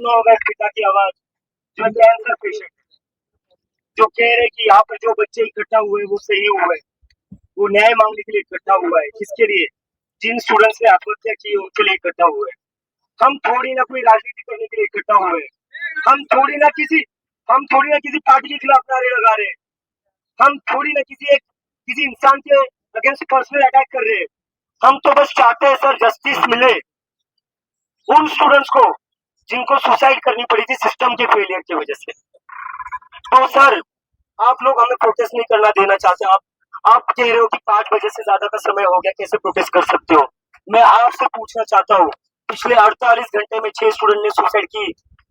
सुना होगा एक पिता की आवाज, जो कैंसर पेशेंट जो कह रहे कि यहाँ पर जो बच्चे इकट्ठा हुए वो सही हुए, वो न्याय मांगने के लिए इकट्ठा हुआ है। किसके लिए? जिन स्टूडेंट्स ने आत्महत्या की उनके लिए इकट्ठा हुए। हम थोड़ी ना कोई राजनीति करने के लिए इकट्ठा हुए, हम थोड़ी ना किसी पार्टी के खिलाफ नारे लगा रहे हैं, हम थोड़ी ना किसी इंसान के अगेंस्ट पर्सनल अटैक कर रहे हैं। हम तो बस चाहते हैं सर जस्टिस मिले उन स्टूडेंट्स को जिनको सुसाइड करनी पड़ी थी सिस्टम के फेलियर की वजह से। तो सर आप लोग हमें प्रोटेस्ट नहीं करना देना चाहते। आप कह रहे हो कि 5 बजे से ज्यादा का समय हो गया, कैसे प्रोटेस्ट कर सकते हो? मैं आपसे पूछना चाहता हूँ, पिछले 48 घंटे में 6 स्टूडेंट ने सुसाइड की,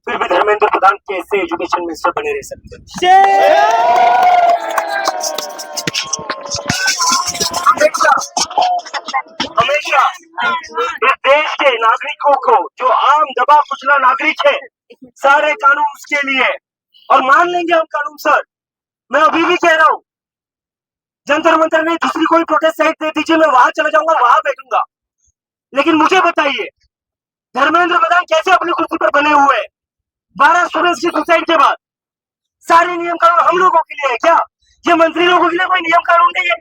फिर भी धर्मेंद्र प्रधान कैसे एजुकेशन मिनिस्टर बने रह सकते हैं? हमेशा इस देश के नागरिकों को, जो आम दबा कुचला नागरिक है, सारे कानून उसके लिए, और मान लेंगे हम कानून सर। मैं अभी भी कह रहा हूँ, जंतर मंतर में दूसरी कोई प्रोटेस्ट साइट दे दीजिए, मैं वहां चला जाऊंगा, वहां बैठूंगा। लेकिन मुझे बताइए, धर्मेंद्र प्रधान कैसे अपनी कुर्सी पर बने हुए हैं? 12 स्टूडेंट्स की सुसाइड के बाद सारे नियम कानून हम लोगों के लिए है क्या? ये मंत्री लोगों के लिए कोई नियम कानून नहीं है?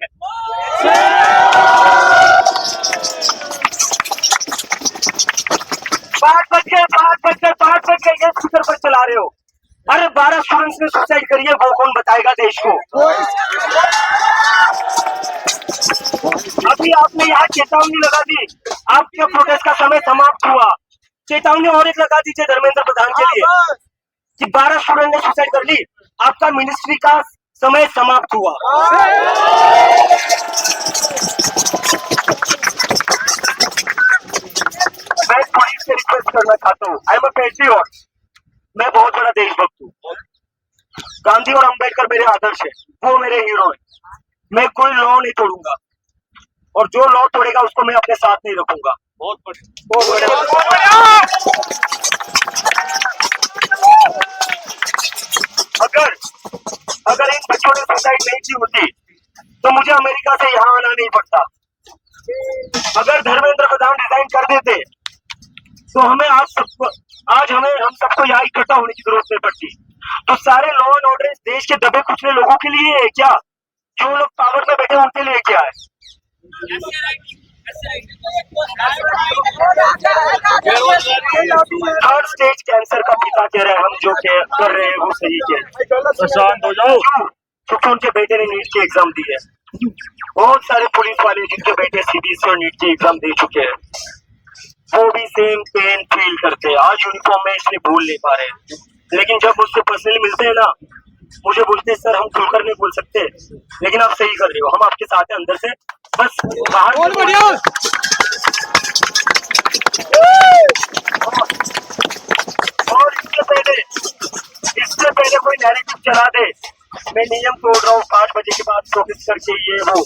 5 बज गए ये स्पीकर पर चला रहे हो। अरे 12 स्टूडेंट्स ने सुसाइड करी है, वो कौन बताएगा देश को? अभी आपने यहाँ चेतावनी लगा दी, आपके प्रोटेस्ट का समय समाप्त हुआ। चेतावनी और एक लगा दीजिए धर्मेंद्र प्रधान के लिए कि 12 स्टूडेंट ने सुसाइड कर ली, आपका मिनिस्ट्री का समय समाप्त हुआ। मैं पुलिस से रिक्वेस्ट करना चाहता हूँ, आई एम अ पेट्रियट, मैं बहुत बड़ा देशभक्त हूँ। गांधी और अंबेडकर मेरे आदर्श है, वो मेरे हीरो है। मैं कोई लॉ नहीं तोड़ूंगा, और जो लॉ तोड़ेगा उसको मैं अपने साथ नहीं रखूंगा। बहुत बढ़िया। अगर इन बच्चों ने सुसाइड नहीं की होती तो मुझे अमेरिका से यहाँ आना नहीं पड़ता। अगर धर्मेंद्र प्रधान रिजाइन कर देते तो हमें हम सबको यहाँ इकट्ठा होने की जरूरत नहीं पड़ती। तो सारे लॉ एंड ऑर्डर इस देश के दबे कुचले लोगों के लिए है क्या? जो लोग पावर में बैठे उनके लिए क्या है? थर्ड स्टेज कैंसर का पिता कह रहे हैं हम जो कर रहे हैं वो सही कह रहे हैं। शांत हो जाओ। क्योंकि उनके बेटे ने नीट की एग्जाम दी है। बहुत सारे पुलिस वाले जिनके बेटे सीबीएसई और नीट की एग्जाम दे चुके हैं, वो भी सेम पेन फील करते हैं। आज यूनिफॉर्म में इसलिए बोल नहीं पा रहे हैं, लेकिन जब मुझसे पर्सनली मिलते हैं ना, मुझे बोलते हैं सर हम खुलकर नहीं बोल सकते, लेकिन आप सही कर रहे हो, हम आपके साथ हैं अंदर से, बस बाहर। बहुत बढ़िया। और इससे पहले कोई नैरेटिव चला दे मैं नियम तोड़ रहा हूँ 5 बजे के बाद प्रोटेस्ट करके, ये वो।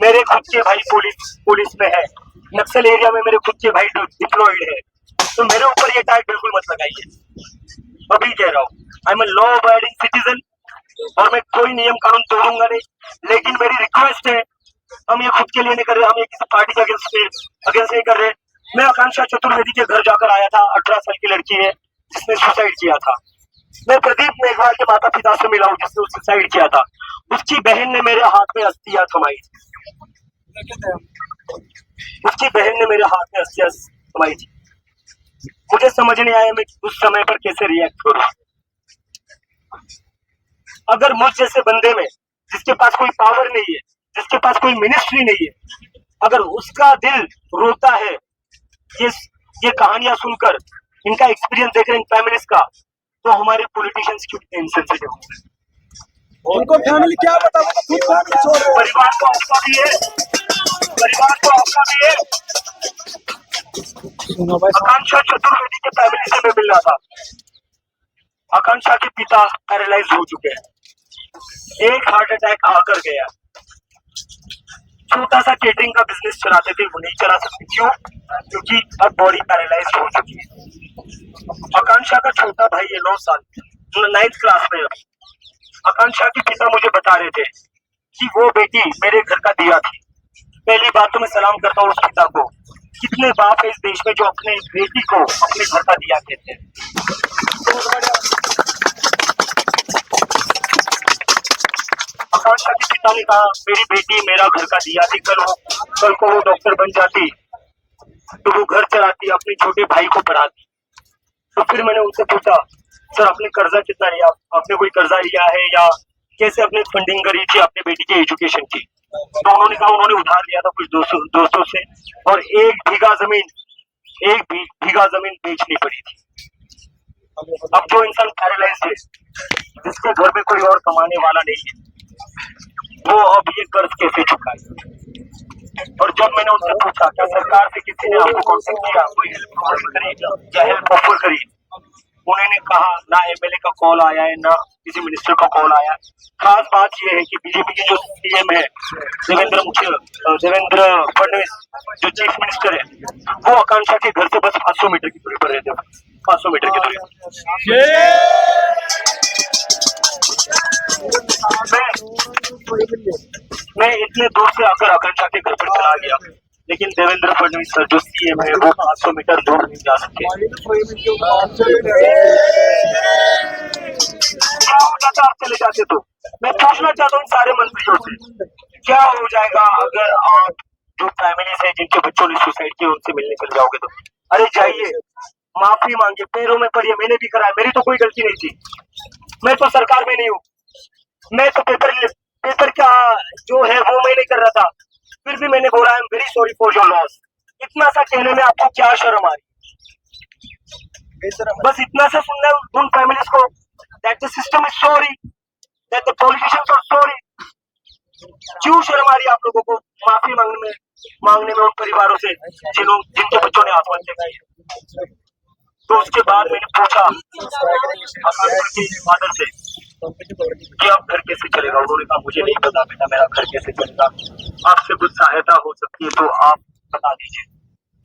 मेरे खुद के भाई पुलिस में है, नक्सल एरिया में मेरे खुद के भाई डिप्लॉयड है, तो मेरे ऊपर ये टैग बिल्कुल मत लगाइए। अभी कह रहा हूँ, I am a law abiding citizen, और मैं कोई नियम कानून तोड़ूंगा नहीं। लेकिन मेरी रिक्वेस्ट है, हम ये खुद के लिए नहीं कर रहे, हम ये किसी पार्टी के अगेंस्ट नहीं कर रहे। मैं आकांक्षा चतुर्वेदी के घर जाकर आया था, 18 साल की लड़की है जिसने सुसाइड किया था। मैं प्रदीप मेघवाल के माता पिता से मिला हूँ जिसने सुसाइड किया था। उसकी बहन ने मेरे हाथ में अस्थियां थमाई थी, मुझे समझ नहीं आया मैं उस समय पर कैसे रिएक्ट करूं। अगर मुझ जैसे बंदे में, जिसके पास कोई पावर नहीं है, जिसके पास कोई मिनिस्ट्री नहीं है, अगर उसका दिल रोता है ये कहानियां सुनकर, इनका एक्सपीरियंस देखकर इन फैमिलीज का, तो हमारे पॉलिटिशियंस क्यों इनसेंसिटिव होंगे? उनको फैमिली क्या बताओ, परिवार को आपका भी है, आकांक्षा चतुर्वेदी के फैमिली से मैं मिल रहा था। आकांक्षा के पिता पैरालाइज हो चुके हैं, एक हार्ट अटैक आकर गया। छोटा सा केटरिंग का बिजनेस चलाते थे, वो नहीं चला सकते। क्यों? क्योंकि अब बॉडी पैरालाइज हो चुकी है। आकांक्षा का छोटा भाई है 9 साल, 9th क्लास में। आकांक्षा के पिता मुझे बता रहे थे कि वो बेटी मेरे घर का दिया थी। पहली बात तो मैं सलाम करता हूँ उस पिता को कितने बाप है इस देश में जो अपने बेटी को अपने घर का दिया कहते हैं। आकांक्षा के पिता ने कहा मेरी बेटी मेरा घर का दिया थी, कल को वो डॉक्टर बन जाती तो वो घर चलाती, अपने छोटे भाई को पढ़ाती। तो फिर मैंने उनसे पूछा सर आपने कर्जा कितना लिया, आपने कोई कर्जा लिया है या कैसे अपनी फंडिंग करी थी अपने बेटी के एजुकेशन की। तो उन्होंने कहा उन्होंने उधार लिया था कुछ दोस्तों से और एक बीघा जमीन बेचनी पड़ी थी। अब जो इंसान पैरालाइज्ड है, जिसके घर में कोई और कमाने वाला नहीं है, वो अब ये कर्ज कैसे चुकाए। और जब मैंने उनसे पूछा क्या सरकार से किसी ने आपको कांटेक्ट किया, कोई हेल्प करी या हेल्प ऑफर करी, उन्होंने कहा ना एमएलए का कॉल आया है ना किसी मिनिस्टर का कॉल आया है। खास बात यह है कि बीजेपी के जो सीएम है देवेंद्र फडणवीस जो चीफ मिनिस्टर है, वो आकांक्षा के घर से बस 500 मीटर की दूरी पर रहते हैं, 500 मीटर की दूरी मैं इतने दूर से आकर आकांक्षा के घर पर चला गया, लेकिन देवेंद्र फडणवीस सर जो सीएम है वो 500 मीटर दूर नहीं जा सके। क्या हो जाता आप चले जाते तो? मैं पूछना चाहता हूँ सारे मंत्रियों से क्या हो जाएगा अगर आप जो फैमिलीज है जिनके बच्चों ने सुसाइड किया उनसे मिलने चले जाओगे तो? अरे जाइए, माफी मांगे, पैरों में पड़िए, मैंने भी करा, मेरी तो कोई गलती नहीं थी, मैं तो सरकार में नहीं हूँ, मैं तो पेपर का जो है वो मैं नहीं कर रहा था, फिर भी मैंने बोला I am very sorry for your loss. इतना सा कहने में आपको क्या शर्म आ रही? बस इतना सा सुनना है उन फैमिलीज को, that the system is sorry, that the politicians are sorry. क्यों शर्म आ रही है आप लोगों को माफी मांगने में उन परिवारों से जिनके बच्चों ने आत्महत्या की? तो उसके बाद मैंने पूछा फादर से कि अब घर कैसे चलेगा। उन्होंने कहा मुझे नहीं पता बेटा मेरा घर कैसे चलेगा, आपसे कुछ सहायता हो सकती है तो आप बता दीजिए।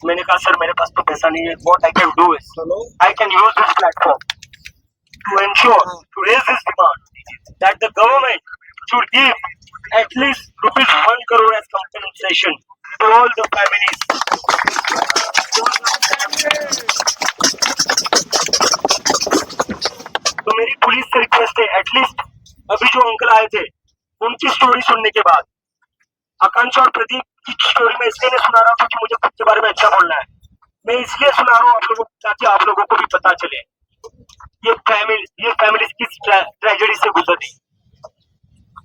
मैंने कहा सर मेरे पास तो पैसा नहीं है, what I can do is I can use this platform to ensure to raise this demand that the government should give at least ₹1 crore as compensation to all the families. तो मेरी police से request है, at least अभी जो uncle आए थे उनकी story सुनने के बाद, आकांक्षा और प्रदीप की स्टोरी में इसलिए नहीं सुना रहा क्योंकि मुझे खुद के बारे में अच्छा बोलना है, मैं इसलिए सुना रहा हूँ आप लोगों को ताकि आप लोगों को भी पता चले ये फैमिली किस ट्रेजेडी से गुजरी।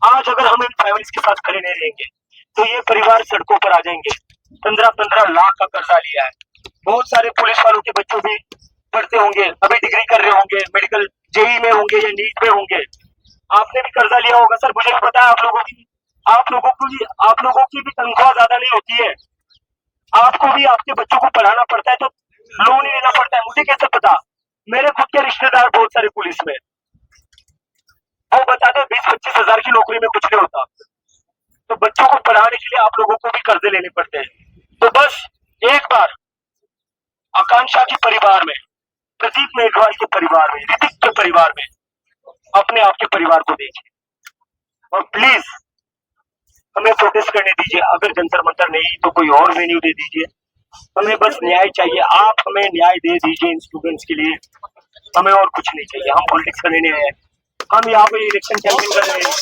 आज अगर हम इन फैमिलीज के साथ खड़े नहीं रहेंगे तो ये परिवार सड़कों पर आ जाएंगे। 15-15 लाख का कर्जा लिया है, बहुत सारे पुलिस वालों के बच्चों भी पढ़ते होंगे, अभी डिग्री कर रहे होंगे, मेडिकल जेई में होंगे या नीट में होंगे, आपने भी कर्जा लिया होगा। सर मुझे भी पता है आप लोगों की भी तनख्वाह ज्यादा नहीं होती है, आपको भी आपके बच्चों को पढ़ाना पड़ता है तो लोन ही लेना पड़ता है। मुझे कैसे पता? मेरे खुद के रिश्तेदार बहुत सारे पुलिस में, वो बताते 20-25 हजार की नौकरी में कुछ नहीं होता, तो बच्चों को पढ़ाने के लिए आप लोगों को भी कर्जे लेने पड़ते हैं। तो बस एक बार आकांक्षा के परिवार में, प्रदीप मेघवाल के परिवार में, ऋतिक के परिवार में अपने आप के परिवार को देखिए और प्लीज हमें प्रोटेस्ट करने दीजिए। अगर जंतर मंतर नहीं तो कोई और वेन्यू दे दीजिए, हमें बस न्याय चाहिए। आप हमें न्याय दे दीजिए इन स्टूडेंट्स के लिए, हमें और कुछ नहीं चाहिए। हम पॉलिटिक्स करने नहीं आए, हम यहाँ पे इलेक्शन कैंपेन कर रहे हैं।